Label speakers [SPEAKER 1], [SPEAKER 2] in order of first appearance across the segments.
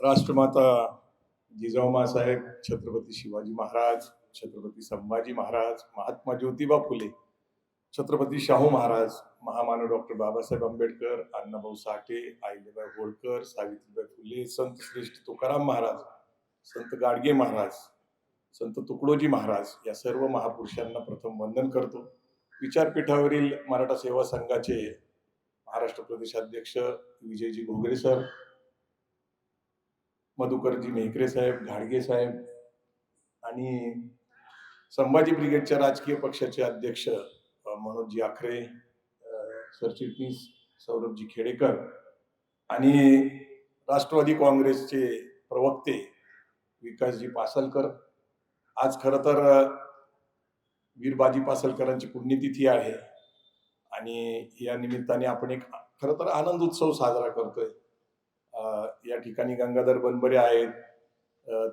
[SPEAKER 1] राष्ट्रमाता जिजाऊ साहेब, छत्रपती शिवाजी महाराज, छत्रपती संभाजी महाराज, महात्मा ज्योतिबा फुले, छत्रपती शाहू महाराज, महामानव डॉक्टर बाबासाहेब आंबेडकर, अण्णाभाऊ साठे, अहिल्याबाई होळकर, सावित्रीबाई फुले, संत श्रेष्ठ तुकाराम महाराज, संत गाडगे महाराज, संत तुकडोजी महाराज या सर्व महापुरुषांना प्रथम वंदन करतो. विचारपीठावरील मराठा सेवा संघाचे महाराष्ट्र प्रदेशाध्यक्ष विजयजी घोगरे सर, मधुकरजी मेहकरे साहेब, घाडगे साहेब आणि संभाजी ब्रिगेडच्या राजकीय पक्षाचे अध्यक्ष मनोजजी आखरे, सरचिटणीस सौरभजी खेडेकर आणि राष्ट्रवादी काँग्रेसचे प्रवक्ते विकासजी पासलकर. आज खरं तर वीरबाजी पासलकरांची पुण्यतिथी आहे आणि या निमित्ताने आपण एक खरं तर आनंद उत्सव साजरा करतोय. या ठिकाणी गंगाधर बनबरे आहेत,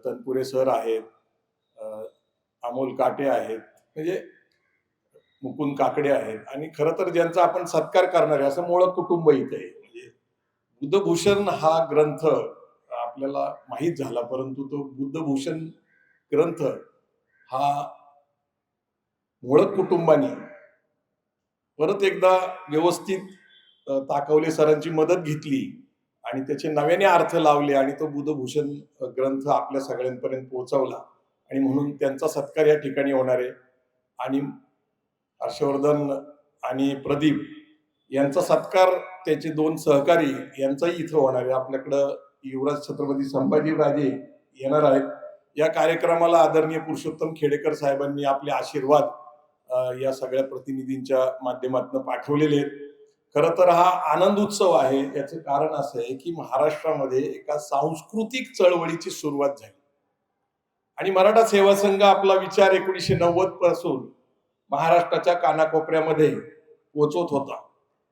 [SPEAKER 1] तनपुरे सर आहेत, अमोल काटे आहेत, म्हणजे मुकुंद काकडे आहेत आणि खरं तर ज्यांचा आपण सत्कार करणार आहे असं मोळक कुटुंब इथे आहे. म्हणजे बुद्धभूषण हा ग्रंथ आपल्याला माहीत झाला, परंतु तो बुद्धभूषण ग्रंथ हा मोळक कुटुंबाने परत एकदा व्यवस्थित ताकवले सरांची मदत घेतली आणि त्याचे नव्याने अर्थ लावले आणि तो बुद्धभूषण ग्रंथ आपल्या सगळ्यांपर्यंत पोहोचवला आणि म्हणून त्यांचा सत्कार या ठिकाणी होणार आहे. आणि हर्षवर्धन आणि प्रदीप यांचा सत्कार त्याचे दोन सहकारी यांचाही इथं होणार आहे. आपल्याकडं युवराज छत्रपती संभाजीराजे येणार आहेत. या कार्यक्रमाला आदरणीय पुरुषोत्तम खेडेकर साहेबांनी आपले आशीर्वाद या सगळ्या प्रतिनिधींच्या माध्यमातून पाठवलेले आहेत. खरं तर हा आनंद उत्सव आहे. याचं कारण असं आहे की महाराष्ट्रामध्ये एका सांस्कृतिक चळवळीची सुरुवात झाली आणि मराठा सेवा संघ आपला विचार 1990 पासून महाराष्ट्राच्या कानाकोपऱ्यामध्ये पोचवत होता.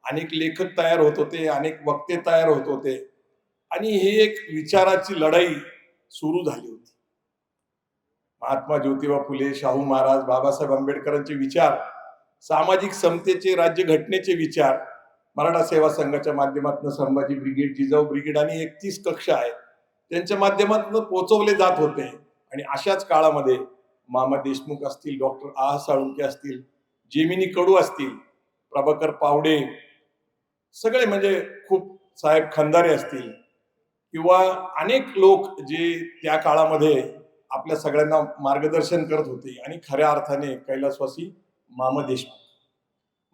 [SPEAKER 1] अनेक लेखक तयार होत होते, अनेक वक्ते तयार होत होते आणि हे एक विचाराची लढाई सुरू झाली होती. महात्मा ज्योतिबा फुले, शाहू महाराज, बाबासाहेब आंबेडकरांचे विचार, सामाजिक समतेचे, राज्यघटनेचे विचार मराठा सेवा संघाच्या माध्यमातून संभाजी ब्रिगेड, जिजाऊ ब्रिगेड आणि 31 कक्ष आहे त्यांच्या माध्यमातून पोहोचवले जात होते. आणि अशाच काळामध्ये मामा देशमुख असतील, डॉक्टर आह साळुंके असतील, जेमिनी कडू असतील, प्रभाकर पावडे, सगळे म्हणजे खूप साहेब खंदारे असतील किंवा अनेक लोक जे त्या काळामध्ये आपल्या सगळ्यांना मार्गदर्शन करत होते आणि खऱ्या अर्थाने कैलासवासी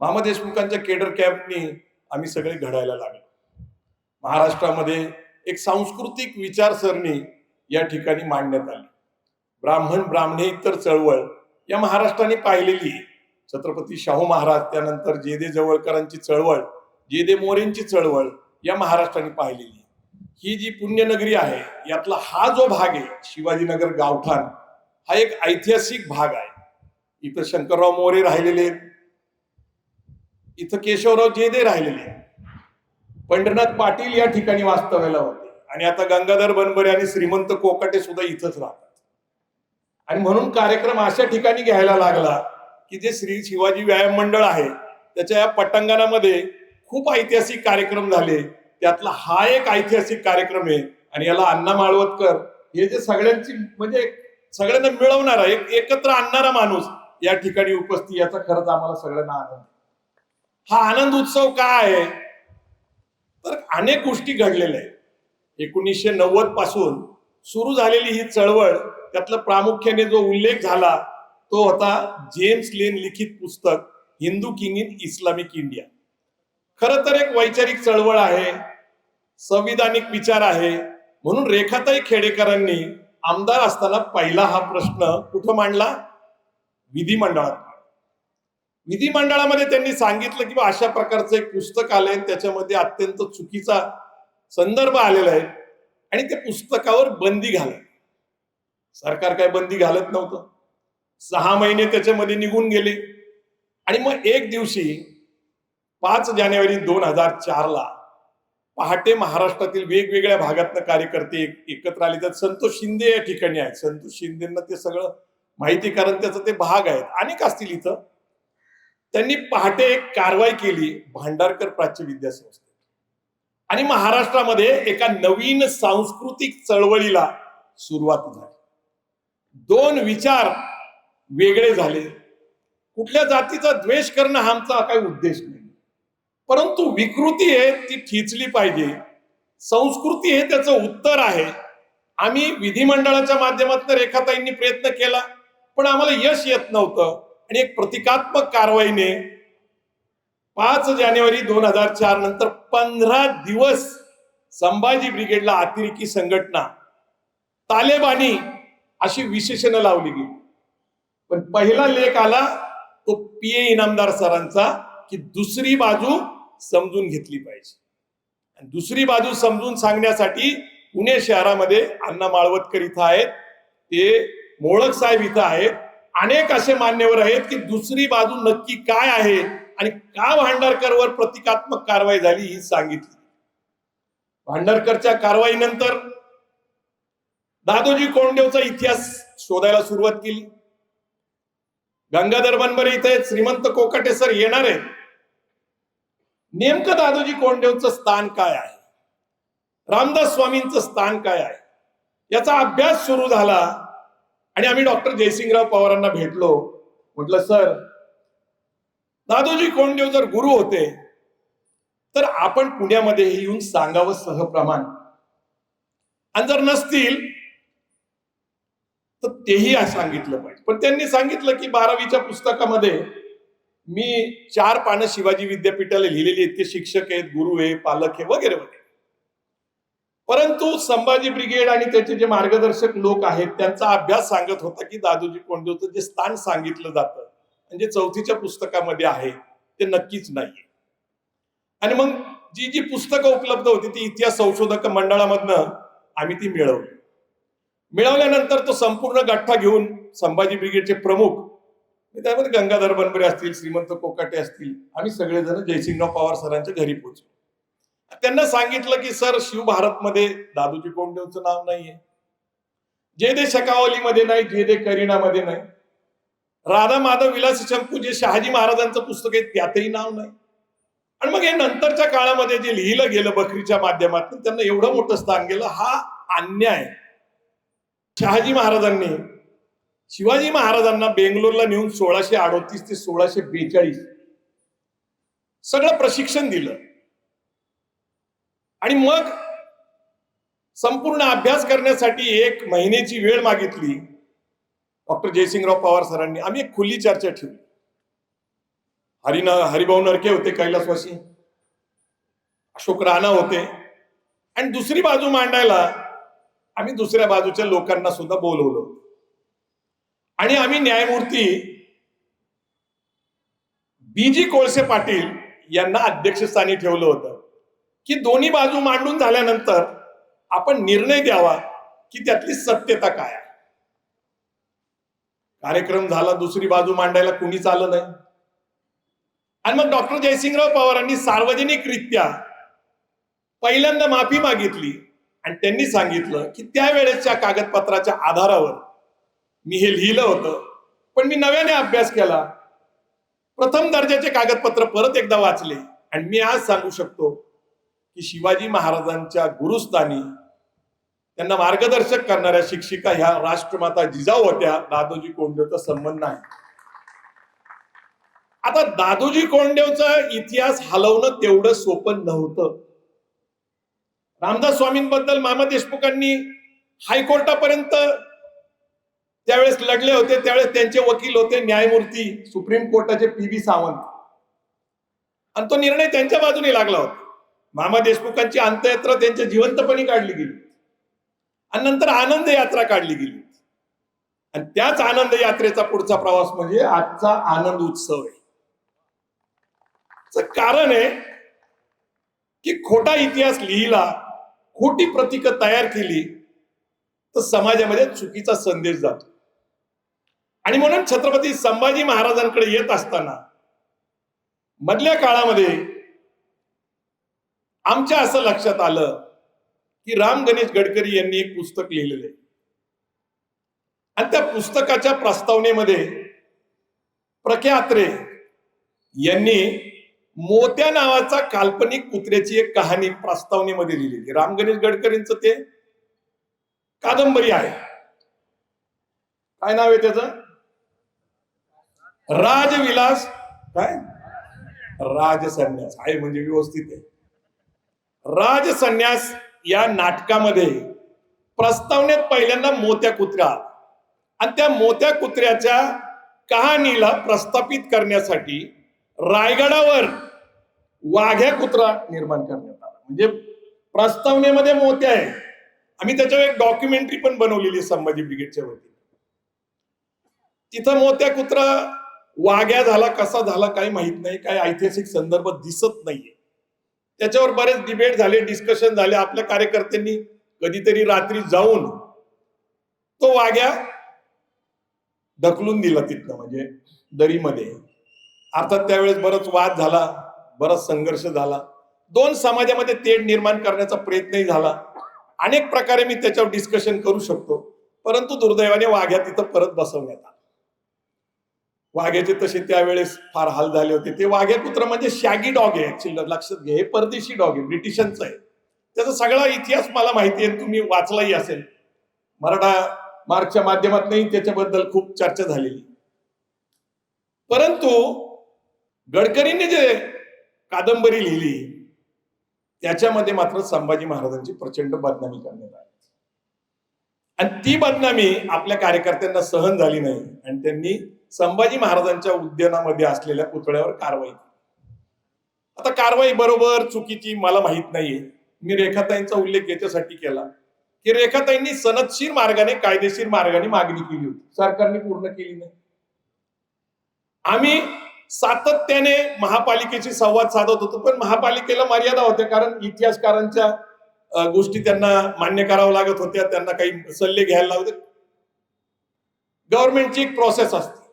[SPEAKER 1] मामा देशमुखांच्या केडर कॅम्पनी आम्ही सगळे घडायला लागलो. महाराष्ट्रामध्ये एक सांस्कृतिक विचारसरणी या ठिकाणी मांडण्यात आली. ब्राह्मण ब्राह्मणेतर चळवळ या महाराष्ट्राने पाहिलेली आहे. छत्रपती शाहू महाराज, त्यानंतर जे जवळकरांची चळवळ, जे मोरेंची चळवळ या महाराष्ट्राने पाहिलेली आहे. ही जी पुण्यनगरी आहे यातला हा जो भाग आहे शिवाजीनगर गावठाण, हा एक ऐतिहासिक भाग आहे. इथं शंकरराव मोरे राहिलेले, इथं केशवराव जेदे राहिलेले, पंढरनाथ पाटील या ठिकाणी वास्तव्याला होते आणि आता गंगाधर बनबरे आणि श्रीमंत कोकाटे सुद्धा इथंच राहतात. आणि म्हणून कार्यक्रम अशा ठिकाणी घ्यायला लागला की जे श्री शिवाजी व्यायाम मंडळ आहे त्याच्या या पटांगणामध्ये खूप ऐतिहासिक कार्यक्रम झाले. त्यातला हा एक ऐतिहासिक कार्यक्रम आहे आणि याला अण्णा माळवतकर हे जे सगळ्यांची म्हणजे सगळ्यांना मिळवणारा, एक एकत्र आणणारा माणूस या ठिकाणी उपस्थित, याचा खरंच आम्हाला सगळ्यांना आनंद. हा आनंद उत्सव काय आहे तर अनेक गोष्टी घडलेल्या आहेत. 1990 पासून सुरू झालेली ही चळवळ, त्यातला प्रामुख्याने जो उल्लेख झाला तो होता जेम्स लेन लिखित पुस्तक Hindu king in Islamic India. खरं तर एक वैचारिक चळवळ आहे, संविधानिक विचार आहे. म्हणून रेखाताई खेडेकरांनी आमदार असताना पहिला हा प्रश्न कुठं मांडला? विधिमंडळात. विधिमंडळामध्ये त्यांनी सांगितलं की अशा प्रकारचं एक पुस्तक आलंय, त्याच्यामध्ये अत्यंत चुकीचा संदर्भ आलेला आहे आणि त्या पुस्तकावर बंदी घालत. सरकार काय बंदी घालत नव्हतं. 6 महिने त्याच्यामध्ये निघून गेले आणि मग एक दिवशी 5 जानेवारी 2004 पहाटे महाराष्ट्रातील वेगवेगळ्या भागातनं कार्यकर्ते एकत्र आले. त्यात संतोष शिंदे या ठिकाणी आहेत. संतोष शिंदेना ते सगळं माहिती, कारण त्याचा ते भाग आहेत, अनेक असतील इथं. त्यांनी पहाटे एक कारवाई केली भांडारकर प्राच्य विद्या संस्थेत. आणि महाराष्ट्रामध्ये एका नवीन सांस्कृतिक चळवळीला सुरुवात झाली. दोन विचार वेगळे झाले. कुठल्या जातीचा द्वेष करणं हा आमचा काही उद्देश नाही, परंतु विकृती आहे ती ठिचली पाहिजे. संस्कृती हे त्याचं उत्तर आहे. आम्ही विधिमंडळाच्या माध्यमातून रेखाताईंनी प्रयत्न केला, पण आम्हाला यश येत नव्हतं. आणि एक प्रतिकात्मक कारवाईने 5 जानेवारी 2004 नंतर 15 दिवस संभाजी ब्रिगेडला अतिरेकी संघटना, तालेबानी अशी विशेषणं लावली गेली. पण पहिला लेख आला तो PA इनामदार सरांचा की दुसरी बाजू समजून घेतली पाहिजे. आणि दुसरी बाजू समजून सांगण्यासाठी पुणे शहरामध्ये अण्णा माळवतकर इथं आहेत, ते मोळक साहेब इथं आहेत, अनेक असे मान्यवर आहेत की दुसरी बाजू नक्की काय आहे आणि का भांडारकरवर प्रतिकात्मक कारवाई झाली ही सांगितली. भांडारकरच्या कारवाईनंतर दादोजी कोंडदेवचा इतिहास शोधायला सुरुवात केली. गंगाधर बनबरे इथे श्रीमंत कोकाटे सर येणार आहेत. नेमकं दादोजी कोंडदेवचं स्थान काय आहे, रामदास स्वामींचं स्थान काय आहे, याचा अभ्यास सुरू झाला. आणि आम्ही डॉक्टर जयसिंगराव पवारांना भेटलो. म्हटलं सर, दादोजी कोंडदेव जर गुरु होते तर आपण पुण्यामध्ये येऊन सांगावं सहप्रमाण, आणि जर नसतील तर तेही सांगितलं पाहिजे. पण त्यांनी सांगितलं की 12वीच्या पुस्तकामध्ये मी 4 पानं शिवाजी विद्यापीठाला लिहिलेली आहेत, ते शिक्षक आहेत, गुरु आहे, पालक आहे, वगैरे वगैरे. परंतु संभाजी ब्रिगेड आणि त्याचे जे मार्गदर्शक लोक आहेत त्यांचा अभ्यास सांगत होता की दादोजी कोंडदेवचं जे स्थान सांगितलं जातं म्हणजे 4थीच्या पुस्तकामध्ये आहे ते नक्कीच नाहीये. आणि मग जी जी पुस्तकं उपलब्ध होती ती इतिहास संशोधक मंडळामधनं आम्ही ती मिळवली. मिळवल्यानंतर तो संपूर्ण गठ्ठा घेऊन संभाजी ब्रिगेडचे प्रमुख, त्यामध्ये गंगाधर बनबरे असतील, श्रीमंत कोकाटे असतील, आम्ही सगळेजण जयसिंगराव पवार सरांच्या घरी पोहोचलो. त्यांना सांगितलं की सर, शिवभारतमध्ये दादोजी कोंडदेवचं नाव नाहीये, जे दे शकावलीमध्ये नाही, जे दे करीणामध्ये नाही, राधा माधव विलास शंकू जे शहाजी महाराजांचं पुस्तक आहे त्यातही नाव नाही. आणि मग हे नंतरच्या काळामध्ये जे लिहिलं गेलं बकरीच्या माध्यमातून त्यांना एवढं मोठं स्थान गेलं. हा अन्याय. शहाजी महाराजांनी शिवाजी महाराजांना बेंगलोरला नेऊन 1638 ते 1642 सगळं प्रशिक्षण दिलं आणि मग संपूर्ण अभ्यास करण्यासाठी 1 महिन्याची वेळ मागितली डॉक्टर जयसिंगराव पवार सरांनी. आम्ही एक खुली चर्चा ठेवली. हरिभाऊ नरके होते कैलासवासी, अशोक राणा होते, आणि दुसरी बाजू मांडायला आम्ही दुसऱ्या बाजूच्या लोकांना सुद्धा बोलवलं. आणि आम्ही न्यायमूर्ती BG कोळसे पाटील यांना अध्यक्षस्थानी ठेवलं होतं की दोन्ही बाजू मांडून झाल्यानंतर आपण निर्णय द्यावा की त्यातली सत्यता काय आहे. कार्यक्रम झाला, दुसरी बाजू मांडायला कुणीच आलं नाही. आणि मग डॉक्टर जयसिंगराव पवारांनी सार्वजनिकरित्या पहिल्यांदा माफी मागितली आणि त्यांनी सांगितलं की त्यावेळेसच्या कागदपत्राच्या आधारावर मी हे लिहिलं होतं, पण मी नव्याने अभ्यास केला, प्रथम दर्जाचे कागदपत्र परत एकदा वाचले आणि मी आज सांगू शकतो की शिवाजी महाराजांच्या गुरुस्थानी त्यांना मार्गदर्शक करणाऱ्या शिक्षिका ह्या राष्ट्रमाता जिजाऊ होत्या. दादोजी कोंडदेवचा संबंध नाही. आता दादोजी कोंडदेवचा इतिहास हलवणं तेवढं सोपं नव्हतं. रामदास स्वामींबद्दल मामा देशमुखांनी हायकोर्टापर्यंत त्यावेळेस लढले होते. त्यावेळेस त्यांचे वकील होते न्यायमूर्ती सुप्रीम कोर्टाचे PB सावंत, आणि तो निर्णय त्यांच्या बाजूने लागला होता. मामा देशमुखांची अंत्ययात्रा त्यांच्या जिवंतपणी काढली गेली आणि नंतर आनंद यात्रा काढली गेली. आणि त्याच आनंद यात्रेचा पुढचा प्रवास म्हणजे आजचा आनंद उत्सव आहे. कारण आहे की खोटा इतिहास लिहिला, खोटी प्रतीकं तयार केली तर समाजामध्ये चुकीचा संदेश जातो. आणि म्हणून छत्रपती संभाजी महाराजांकडे येत असताना मधल्या काळामध्ये आमच्या असं लक्षात आलं की राम गणेश गडकरी यांनी एक पुस्तक लिहिलेलं आहे आणि त्या पुस्तकाच्या प्रस्तावनेमध्ये प्र.के. अत्रे यांनी मोत्या नावाचा काल्पनिक कुत्र्याची एक कहाणी प्रस्तावनेमध्ये लिहिलेली. राम गणेश गडकरींचं ते कादंबरी आहे. काय नाव आहे त्याचं? राजविलास. काय? राजसन्यास आहे, म्हणजे व्यवस्थित आहे. राजसन्यास या नाटकामध्ये प्रस्तावनेत पहिल्यांदा मोत्या कुत्रा आणि त्या मोत्या कुत्र्याच्या कहाणीला प्रस्थापित करण्यासाठी रायगडावर वाघ्या कुत्रा निर्माण करण्यात आला. म्हणजे प्रस्तावनेमध्ये मोत्या आहे. आम्ही त्याच्यावर एक डॉक्युमेंटरी पण बनवलेली संभाजी ब्रिगेडच्या वतीने. तिथं मोत्या कुत्रा वाघ्या झाला, कसा झाला काही माहित नाही, काही ऐतिहासिक संदर्भ दिसत नाहीये. त्याच्यावर बरेच डिबेट झाले, डिस्कशन झाले. आपल्या कार्यकर्त्यांनी कधीतरी रात्री जाऊन तो वाघ्या ढकलून दिला तिथनं, म्हणजे दरीमध्ये. अर्थात त्यावेळेस बरंच वाद झाला, बराच संघर्ष झाला, दोन समाजामध्ये तेढ निर्माण करण्याचा प्रयत्नही झाला. अनेक प्रकारे मी त्याच्यावर डिस्कशन करू शकतो, परंतु दुर्दैवाने वाघ्या तिथं परत बसवण्यात आला. वाघ्याचे तसे त्यावेळेस फार हाल झाले होते. ते वाघ्या कुत्रा म्हणजे शॅगी डॉग आहे ऍक्च्युअली, लक्षात घ्या. हे परदेशी डॉग आहे, ब्रिटिशांचं आहे. त्याचा सगळा इतिहास मला माहिती आहे, तुम्ही वाचलाही असेल. मराठा मार्गच्या माध्यमातूनही त्याच्याबद्दल खूप चर्चा झालेली. परंतु गडकरींनी जे कादंबरी लिहिली त्याच्यामध्ये मात्र संभाजी महाराजांची प्रचंड बदनामी करण्यात आली. आणि ती बदनामी आपल्या कार्यकर्त्यांना सहन झाली नाही आणि त्यांनी संभाजी महाराजांच्या उद्यानामध्ये असलेल्या पुतळ्यावर कारवाई केली. आता कारवाई बरोबर चुकीची मला माहित नाहीये. मी रेखाताईंचा उल्लेख याच्यासाठी केला की रेखाताईंनी सनदशीर मार्गाने, कायदेशीर मार्गाने मागणी केली होती, सरकारने पूर्ण केली नाही. आम्ही सातत्याने महापालिकेशी संवाद साधत होतो, पण महापालिकेला मर्यादा होत्या, कारण इतिहासकारांच्या गोष्टी त्यांना मान्य करावं लागत होत्या, त्यांना काही सल्ले घ्यायला लागते. गव्हर्नमेंटची एक प्रोसेस असते.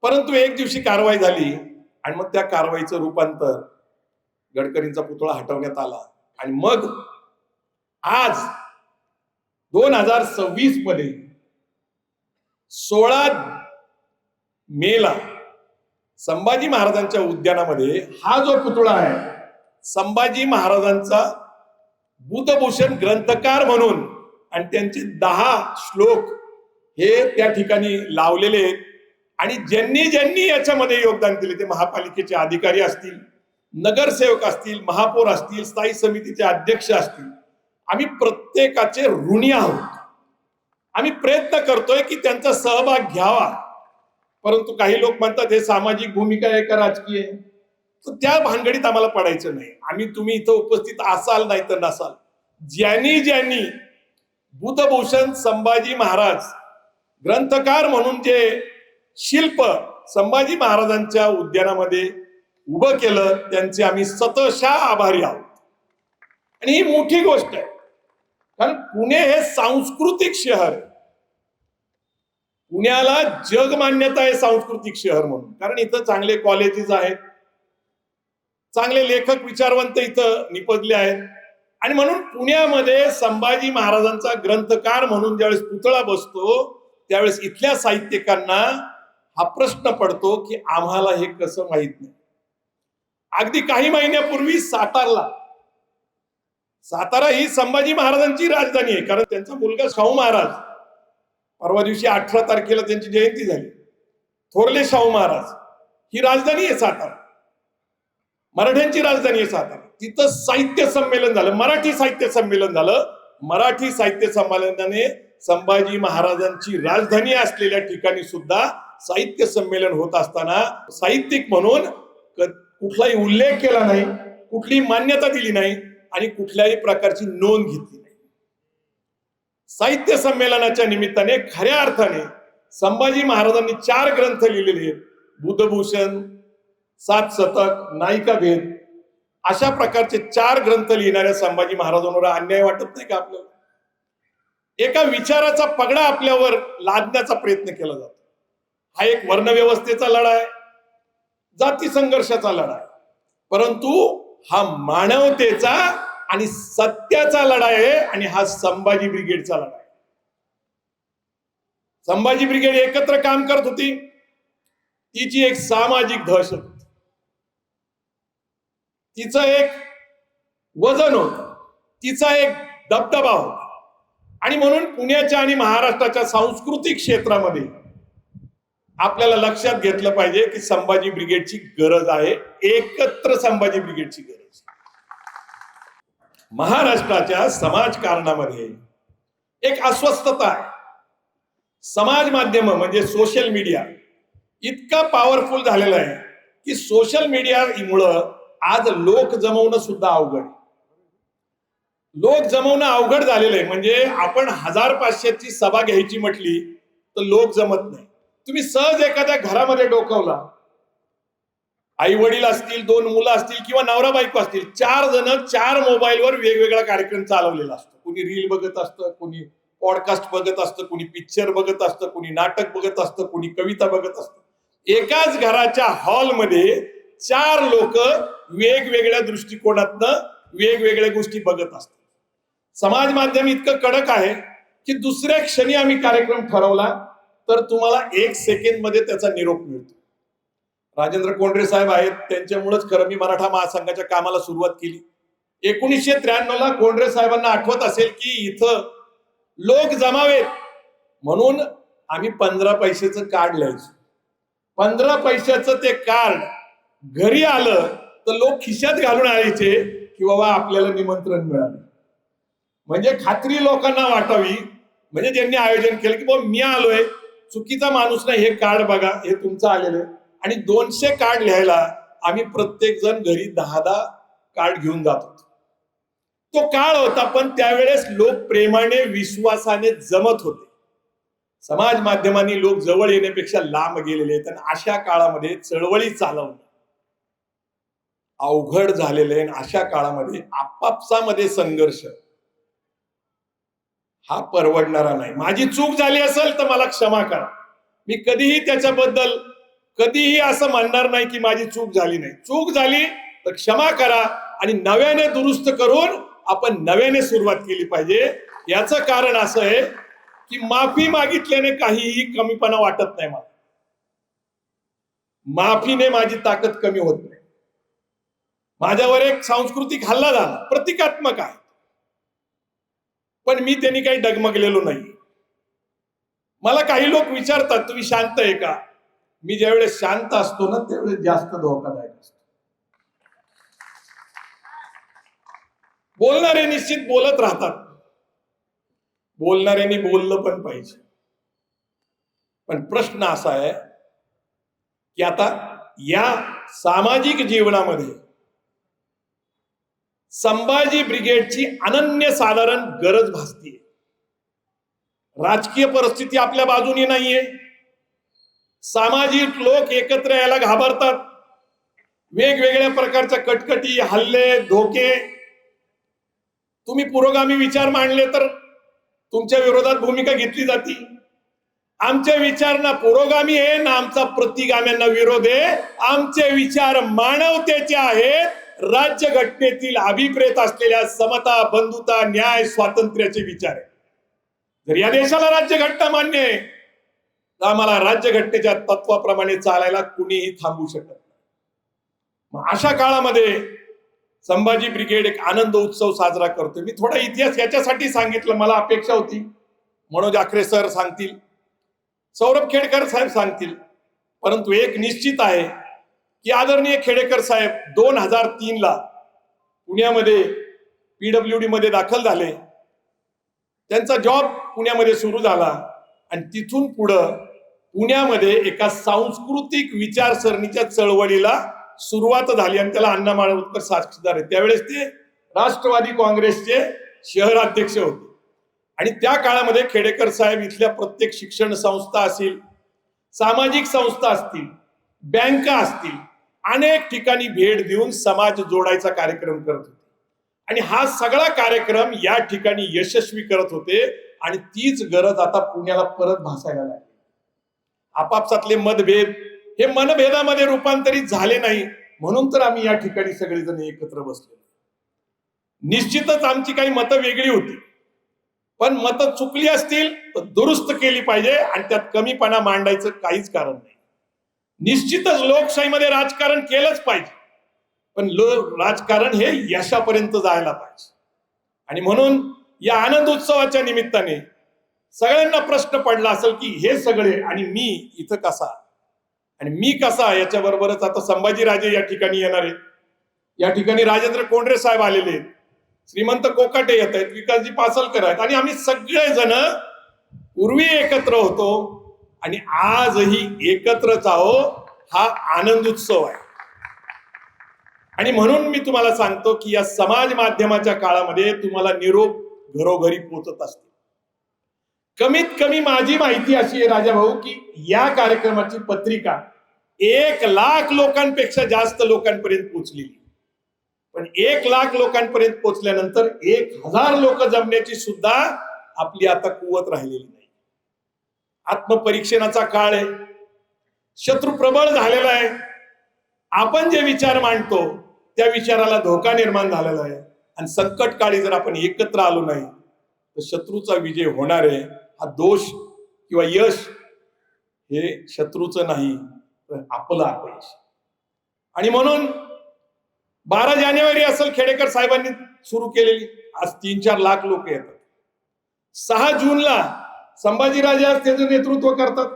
[SPEAKER 1] परंतु एक दिवशी कारवाई झाली आणि मग त्या कारवाईचं रूपांतर गडकरींचा पुतळा हटवण्यात आला. आणि मग आज 2026 मध्ये 16 मेला संभाजी महाराजांच्या उद्यानामध्ये हा जो पुतळा आहे, संभाजी महाराजांचा बुधभूषण ग्रंथकार म्हणून आणि त्यांचे 10 श्लोक हे त्या ठिकाणी लावलेले आहेत. आणि ज्यांनी ज्यांनी याच्यामध्ये योगदान दिले, ते महापालिकेचे अधिकारी असतील, नगरसेवक असतील, महापौर असतील, स्थायी समितीचे अध्यक्ष असतील, आम्ही प्रत्येकाचे ऋणी आहोत. आम्ही प्रयत्न करतोय की त्यांचा सहभाग घ्यावा. परंतु काही लोक म्हणतात हे सामाजिक भूमिका आहे का राजकीय, तर त्या भानगडीत आम्हाला पडायचं नाही. आम्ही, तुम्ही इथं उपस्थित असाल नाही तर नसाल, ज्यांनी ज्यांनी बुधभूषण संभाजी महाराज ग्रंथकार म्हणून जे शिल्प संभाजी महाराजांच्या उद्यानामध्ये उभं केलं, त्यांचे आम्ही सतशः आभारी आहोत. आणि ही मोठी गोष्ट आहे, कारण पुणे हे सांस्कृतिक शहर आहे. पुण्याला जग मान्यता आहे सांस्कृतिक शहर म्हणून, कारण इथं चांगले कॉलेजेस आहेत, चांगले लेखक विचारवंत इथं निपजले आहेत. आणि म्हणून पुण्यामध्ये संभाजी महाराजांचा ग्रंथकार म्हणून ज्यावेळेस पुतळा बसतो, त्यावेळेस इथल्या साहित्यिकांना हा प्रश्न पडतो की आम्हाला हे कसं माहित नाही. अगदी काही महिन्यापूर्वी सातारा ही संभाजी महाराजांची राजधानी आहे, कारण त्यांचा मुलगा शाहू महाराज, परवा दिवशी 18 तारखेला त्यांची जयंती झाली. थोरले शाहू महाराज, ही राजधानी आहे सातारा, मराठ्यांची राजधानी आहे सातारा. तिथं साहित्य संमेलन झालं, मराठी साहित्य संमेलन झालं. मराठी साहित्य संमेलनाने संभाजी महाराजांची राजधानी असलेल्या ठिकाणी सुद्धा साहित्य संमेलन होत असताना साहित्यिक म्हणून कुठलाही उल्लेख केला नाही, कुठली मान्यता दिली नाही आणि कुठल्याही प्रकारची नोंद घेतली नाही. साहित्य संमेलनाच्या निमित्ताने खऱ्या अर्थाने संभाजी महाराजांनी 4 ग्रंथ लिहिलेले आहेत. बुधभूषण, 7 शतक, नायिका भेद, अशा प्रकारचे 4 ग्रंथ लिहिणाऱ्या संभाजी महाराजांवर अन्याय वाटत नाही का आपल्याला? एका विचाराचा पगडा आपल्यावर लादण्याचा प्रयत्न केला जातो. हा एक वर्णव्यवस्थेचा लढा आहे, जाती संघर्षाचा लढा आहे, परंतु हा मानवतेचा आणि सत्याचा लढा आहे. आणि हा संभाजी ब्रिगेडचा लढा आहे. संभाजी ब्रिगेड एकत्र काम करत होती, तिची एक सामाजिक दहशत, तिचं एक वजन होतं, तिचा एक दबदबा होता. आणि म्हणून पुण्याच्या आणि महाराष्ट्राच्या सांस्कृतिक क्षेत्रामध्ये आपल्याला लक्षात घेतलं पाहिजे की संभाजी ब्रिगेडची गरज आहे, एकत्र संभाजी ब्रिगेडची गरज. महाराष्ट्राच्या समाजकारणामध्ये एक अस्वस्थता आहे. समाज माध्यम म्हणजे सोशल मीडिया इतका पॉवरफुल झालेला आहे की सोशल मीडियामुळं आज लोक जमवणं सुद्धा अवघड. लोक जमवणं अवघड झालेलं आहे. म्हणजे आपण 1500ची सभा घ्यायची म्हटली तर लोक जमत नाही. तुम्ही सहज एखाद्या घरामध्ये डोकावला, आई वडील असतील, 2 मुलं असतील किंवा नवरा बायको असतील, 4 जण 4 मोबाईलवर वेगवेगळा कार्यक्रम चालवलेला असतो. कोणी रील बघत असतं, कोणी पॉडकास्ट बघत असतं, कोणी पिक्चर बघत असतं, कोणी नाटक बघत असतं, कोणी कविता बघत असतं. एकाच घराच्या हॉलमध्ये 4 लोक वेगवेगळ्या दृष्टिकोनातनं वेगवेगळ्या गोष्टी बघत असतात. समाज माध्यम इतकं कडक आहे की दुसऱ्या क्षणी आम्ही कार्यक्रम ठरवला तर तुम्हाला 1 सेकंड मध्ये त्याचा निरोप मिळतो. राजेंद्र कोंडरे साहेब आहेत, त्यांच्यामुळेच खरं मी मराठा महासंघाच्या कामाला सुरुवात केली. 1993 ला कोंडरे साहेबांना आठवत असेल की इथं लोक जमावेत म्हणून आम्ही 15 पैशाचं कार्ड लिहायचो. 15 पैशाचं ते कार्ड घरी आलं तर लोक खिशात घालून आणायचे की बाबा आपल्याला निमंत्रण मिळालं. म्हणजे खात्री लोकांना वाटावी, म्हणजे त्यांनी आयोजन केलं की बाबा मी आलोय, चुकीचा माणूस नाही, हे कार्ड बघा, हे तुमचं आलेलं आहे. आणि 200 कार्ड लिहायला आम्ही प्रत्येक जण घरी 10-10 कार्ड घेऊन जात होतो. तो काळ होता, पण त्यावेळेस लोक प्रेमाने विश्वासाने जमत होते. समाज माध्यमांनी लोक जवळ येण्यापेक्षा लांब गेलेले आहेत. आणि अशा काळामध्ये चळवळी चालवणं अवघड झालेलं आहे. अशा काळामध्ये आपापसामध्ये संघर्ष हा परवडणारा नाही. माझी चूक झाली असेल तर मला क्षमा करा. मी कधीही त्याच्याबद्दल कधीही असं म्हणणार नाही की माझी चूक झाली नाही. चूक झाली तर क्षमा करा आणि नव्याने दुरुस्त करून आपण नव्याने सुरुवात केली पाहिजे. याचं कारण असं आहे की माफी मागितल्याने काहीही कमीपणा वाटत नाही मला. माफीने माझी ताकद कमी होत नाही. माझ्यावर एक सांस्कृतिक हल्ला झाला, प्रतिकात्मक आहे, पण मी त्यांनी काही डगमगलेलो नाही. मला काही लोक विचारतात तुम्ही शांत आहे का? मी ज्यावेळेस शांत असतो ना त्यावेळेस जास्त धोकादायक असतो. बोलणारे निश्चित बोलत राहतात, बोलणाऱ्यांनी बोललं पण पाहिजे. पण प्रश्न असा आहे की आता या सामाजिक जीवनामध्ये संभाजी ब्रिगेडची अनन्यसाधारण गरज भासतीये. राजकीय परिस्थिती आपल्या बाजूने नाहीये. सामाजिक लोक एकत्र यायला घाबरतात. वेगवेगळ्या प्रकारच्या कटकटी, हल्ले, धोके. तुम्ही पुरोगामी विचार मांडले तर तुमच्या विरोधात भूमिका घेतली जाते. आमचे विचार ना पुरोगामी आहे ना आमचा प्रतिगाम्यांना विरोध आहे. आमचे विचार मानवतेचे आहेत, राज्यघटनेतील अभिप्रेत असलेल्या समता, बंधुता, न्याय, स्वातंत्र्याचे विचार आहे. जर या देशाला राज्यघटना मान्य आहे तर आम्हाला राज्यघटनेच्या तत्वाप्रमाणे चालायला कुणीही थांबू शकत नाही. मग अशा काळामध्ये संभाजी ब्रिगेड एक आनंद उत्सव साजरा करतोय. मी थोडा इतिहास याच्यासाठी सांगितलं, मला अपेक्षा होती मनोज आखरे सर सांगतील, सौरभ खेडकर साहेब सांगतील, परंतु एक निश्चित आहे की आदरणीय खेडेकर साहेब 2003 ला पुण्यामध्ये PWD मध्ये दाखल झाले. त्यांचा जॉब पुण्यामध्ये सुरू झाला आणि तिथून पुढं पुण्यामध्ये एका सांस्कृतिक विचारसरणीच्या चळवळीला सुरुवात झाली आणि त्याला अण्णा मालवणकर साक्षीदार आहेत. त्यावेळेस ते राष्ट्रवादी काँग्रेसचे शहराध्यक्ष होते. आणि त्या काळामध्ये खेडेकर साहेब इथल्या प्रत्येक शिक्षण संस्था असतील, सामाजिक संस्था असतील, बँका असतील, अनेक ठिकाणी भेट देऊन समाज जोडायचा कार्यक्रम करत होते. आणि हा सगळा कार्यक्रम या ठिकाणी यशस्वी करत होते. आणि तीच गरज आता पुण्याला परत भासायला लागली. आपापसातले मतभेद हे मनभेदामध्ये रूपांतरित झाले नाही म्हणून तर आम्ही या ठिकाणी सगळेजण एकत्र बसलो. निश्चितच आमची काही मतं वेगळी होती, पण मतं चुकली असतील तर दुरुस्त केली पाहिजे आणि त्यात कमीपणा मांडायचं काहीच कारण नाही. निश्चितच लोकशाहीमध्ये राजकारण केलंच पाहिजे, पण राजकारण हे यशापर्यंत जायला पाहिजे. आणि म्हणून या आनंद उत्सवाच्या निमित्ताने सगळ्यांना प्रश्न पडला असेल की हे सगळे आणि मी इथं कसा, आणि मी कसा, याच्या बरोबरच आता संभाजीराजे या ठिकाणी येणार आहेत. या ठिकाणी राजेंद्र कोंढरे साहेब आलेले आहेत, श्रीमंत कोकाटे येत आहेत, विकासजी पासलकर आहेत, आणि आम्ही सगळेजण पूर्वी एकत्र होतो आणि आजही एकत्रच आहोत. हा आनंद उत्सव आहे. आणि म्हणून मी तुम्हाला सांगतो की या समाज माध्यमाच्या काळामध्ये तुम्हाला निरोप घरोघरी पोहोचत असते. कमीत कमी माझी माहिती अशी आहे राजा भाऊ की या कार्यक्रमाची पत्रिका 1,00,000 लोकांपेक्षा जास्त लोकांपर्यंत पोहोचलेली. पण 1,00,000 लोकांपर्यंत पोहोचल्यानंतर 1,000 लोक जमण्याची सुद्धा आपली आता कुवत राहिलेली नाही. आत्मपरीक्षणाचा काळ आहे. शत्रू प्रबळ झालेला आहे. आपण जे विचार मांडतो त्या विचाराला धोका निर्माण झालेला आहे. आणि संकट काळी जर आपण एकत्र आलो नाही तर शत्रूचा विजय होणार आहे. हा दोष किंवा यश हे शत्रूचं नाही तर आपलं अपयश. आणि म्हणून 12 जानेवारी असेल खेडेकर साहेबांनी सुरू केलेली, आज 3-4 लाख लोक येतात. 6 जूनला संभाजीराजे आज त्याचं नेतृत्व करतात.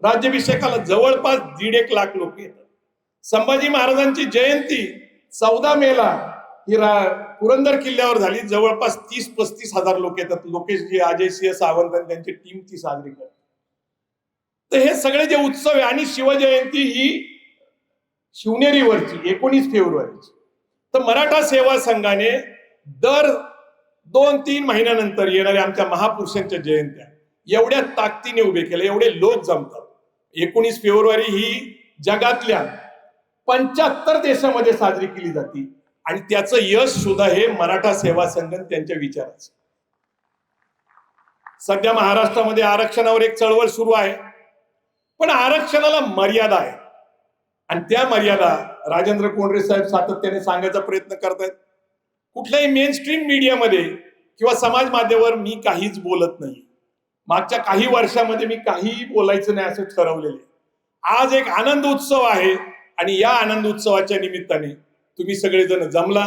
[SPEAKER 1] राज्याभिषेकाला जवळपास 1.5 लाख लोक येतात. संभाजी महाराजांची जयंती 14 मेला ही पुरंदर किल्ल्यावर झाली. जवळपास 30-35 हजार लोक येतात. लोकेशजी, अजयसिंह सावंत आणि त्यांची टीम ती साजरी करतात. तर हे सगळे जे उत्सव आहे, आणि शिवजयंती ही शिवनेरीवरची 19 फेब्रुवारीची. तर मराठा सेवा संघाने दर 2-3 महिन्यानंतर येणाऱ्या आमच्या महापुरुषांच्या जयंत्या एवढ्या ताकदीने उभे केले, एवढे लोक जमतात. 19 फेब्रुवारी ही जगातल्या 75 देशामध्ये साजरी केली जाते. आणि त्याचं यश सुद्धा हे मराठा सेवा संघ त्यांच्या विचाराचं. सध्या महाराष्ट्रामध्ये आरक्षणावर एक चळवळ सुरू आहे, पण आरक्षणाला मर्यादा आहे. आणि त्या मर्यादा राजेंद्र कोंढरे साहेब सातत्याने सांगायचा प्रयत्न करतायत. कुठल्याही मेन स्ट्रीम मीडियामध्ये किंवा समाज माध्यमावर मी काहीच बोलत नाही. मागच्या काही वर्षामध्ये मी काहीही बोलायचं नाही असं ठरवलेलं आहे. आज एक आनंद उत्सव आहे आणि या आनंद उत्सवाच्या निमित्ताने तुम्ही सगळेजण जमला,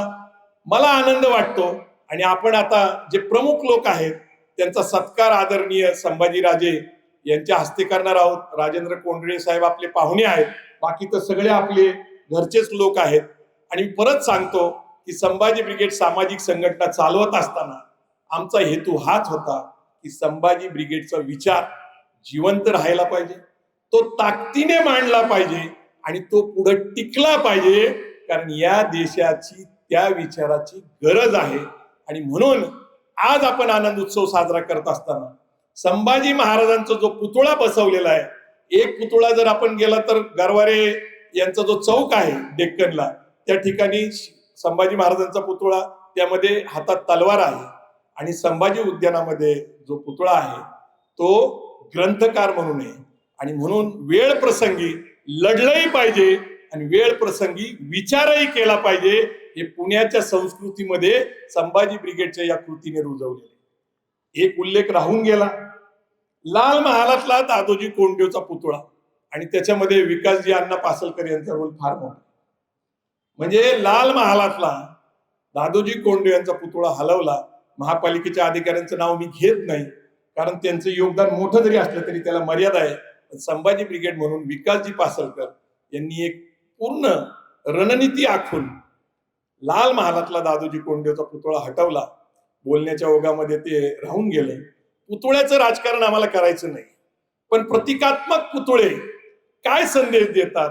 [SPEAKER 1] मला आनंद वाटतो. आणि आपण आता जे प्रमुख लोक आहेत त्यांचा सत्कार आदरणीय संभाजीराजे यांच्या हस्ते करणार आहोत. राजेंद्र कोंढरे साहेब आपले पाहुणे आहेत, बाकी तर सगळे आपले घरचेच लोक आहेत. आणि परत सांगतो की संभाजी ब्रिगेड सामाजिक संघटना चालवत असताना आमचा हेतू हाच होता की संभाजी ब्रिगेडचा विचार जिवंत राहायला पाहिजे, तो ताकदीने मांडला पाहिजे आणि तो पुढे टिकला पाहिजे. कारण या देशाची त्या विचाराची गरज आहे. आणि म्हणून आज आपण आनंद उत्सव साजरा करत असताना संभाजी महाराजांचा जो पुतळा बसवलेला आहे, एक पुतळा जर आपण गेला तर गरवारे यांचा जो चौक आहे डेक्कनला, त्या ठिकाणी संभाजी महाराजांचा पुतळा, त्यामध्ये हातात तलवार आहे. आणि संभाजी उद्यानामध्ये जो पुतळा आहे तो ग्रंथकार म्हणून आहे. आणि म्हणून वेळ प्रसंगी लढलंही पाहिजे आणि वेळ प्रसंगी विचारही केला पाहिजे. हे पुण्याच्या संस्कृतीमध्ये संभाजी ब्रिगेडच्या या कृतीने रुजवले. एक उल्लेख राहून गेला, लाल महालातला दादोजी कोंडदेवचा पुतळा, आणि त्याच्यामध्ये विकासजी अण्णा पासलकर यांचा रोल फार मोठा. म्हणजे लाल महालातला दादोजी कोंडदेव यांचा पुतळा हलवला. महापालिकेच्या अधिकाऱ्यांचं नाव मी घेत नाही, कारण त्यांचं योगदान मोठं जरी असलं तरी त्याला मर्यादा आहे. संभाजी ब्रिगेड म्हणून विकासजी पासलकर यांनी एक पूर्ण रणनीती आखून लाल महालातला दादोजी कोंडदेवचा पुतळा हटवला. बोलण्याच्या ओघामध्ये ते राहून गेले. पुतळ्याचं राजकारण आम्हाला करायचं नाही, पण प्रतिकात्मक पुतळे काय संदेश देतात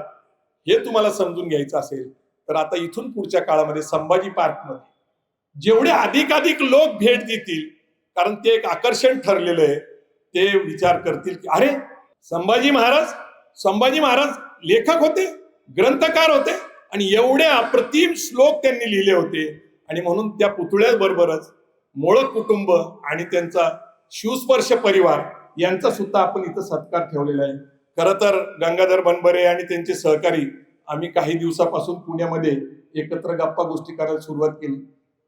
[SPEAKER 1] हे तुम्हाला समजून घ्यायचं असेल तर आता इथून पुढच्या काळामध्ये संभाजी पार्कमध्ये जेवढे अधिकाधिक लोक भेट देतील, कारण ते एक आकर्षण ठरलेलं आहे, ते विचार करतील की अरे संभाजी महाराज लेखक होते, ग्रंथकार होते, आणि एवढे अप्रतिम श्लोक त्यांनी लिहिले होते. आणि म्हणून त्या पुतळ्याबरोबरच मोळक कुटुंब आणि त्यांचा शिवस्पर्श परिवार यांचा सुद्धा आपण इथं सत्कार ठेवलेला आहे. खरं तर गंगाधर बनबरे आणि त्यांचे सहकारी आम्ही काही दिवसापासून पुण्यामध्ये एकत्र गप्पा गोष्टी करायला सुरुवात केली.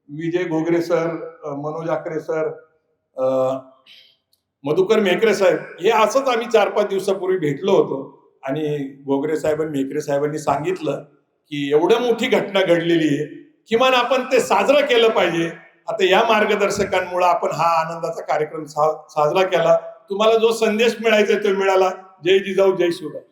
[SPEAKER 1] विजय घोगरे सर, मनोज आकरे सर, मधुकर मेहकरे साहेब, हे असंच आम्ही 4-5 दिवसापूर्वी भेटलो होतो. आणि घोगरे साहेब आणि मेहकरे साहेबांनी सांगितलं की एवढं मोठी घटना घडलेली आहे, किमान आपण ते साजरं केलं पाहिजे. आता या मार्गदर्शकांमुळे आपण हा आनंदाचा कार्यक्रम साजरा केला. तुम्हाला जो संदेश मिळायचा तो मिळाला. जय जिजाऊ जय शिवराय.